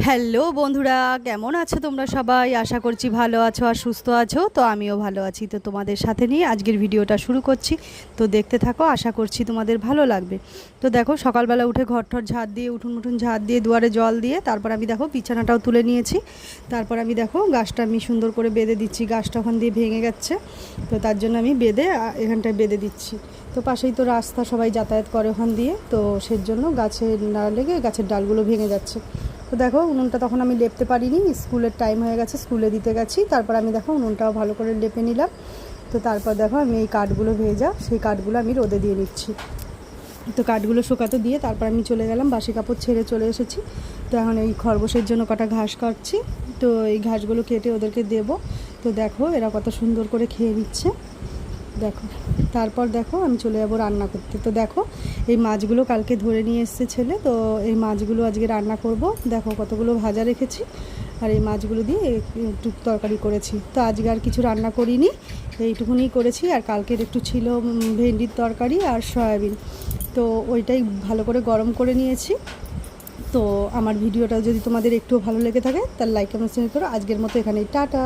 Hello বন্ধুরা, কেমন আছো তোমরা সবাই? আশা করছি ভালো আছো আর সুস্থ আছো। তো আমিও ভালো আছি। তো তোমাদের সাথে নিয়ে আজকের ভিডিওটা শুরু করছি। তো দেখতে থাকো, আশা করছি তোমাদের ভালো লাগবে। তো দেখো, সকালবেলা উঠে ঘর ঠর ঝাড় দিয়ে উঠুন ঝাড় দিয়ে দুয়ারে জল দিয়ে তারপর আমি দেখো বিছানাটাও তুলে নিয়েছি। তারপর আমি দেখো গাছটা আমি সুন্দর করে বেঁধে দিচ্ছি। গাছটা ওখান দিয়ে ভেঙে গেছে, তো তার জন্য আমি বেঁধে এখানটায় বেঁধে দিচ্ছি। তো পাশেই তো রাস্তা, সবাই যাতায়াত করে ওখান দিয়ে, তো সেই জন্য গাছে না লেগে গাছের ডালগুলো ভেঙে যাচ্ছে। তো দেখো উনুনটা তখন আমি লেপতে পারিনি, স্কুলের টাইম হয়ে গেছে, স্কুলে দিতে গেছি। তারপর আমি দেখো উনুনটাও ভালো করে লেপে নিলাম। তো তারপর দেখো আমি এই কাঠগুলো ভেজা, সেই কাঠগুলো আমি রোদে দিয়ে নিচ্ছি। তো কাঠগুলো শুকাতে দিয়ে তারপর আমি চলে গেলাম, বাসি কাপড় ছেড়ে চলে এসেছি। তো এখন এই খরগোশের জন্য কটা ঘাস কাটছি। তো এই ঘাসগুলো কেটে ওদেরকে দেবো। তো দেখো এরা কত সুন্দর করে খেয়ে নিচ্ছে, দেখো। তারপর দেখো আমি চলে যাবো রান্না করতে। তো দেখো এই মাছগুলো কালকে ধরে নিয়ে এসেছে ছেলে, তো এই মাছগুলো আজকে রান্না করব। দেখো কতগুলো ভাজা রেখেছি, আর এই মাছগুলো দিয়ে একটু তরকারি করেছি। তো আজকে আর কিছু রান্না করিনি, এইটুকুনি করেছি। আর কালকের একটু ছিল ভেন্ডির তরকারি আর সয়াবিন, তো ওইটাই ভালো করে গরম করে নিয়েছি। তো আমার ভিডিওটা যদি তোমাদের একটু ভালো লেগে থাকে তাহলে লাইক কমেন্ট শেয়ার করো। আজকের মতো এখানেই টাটা।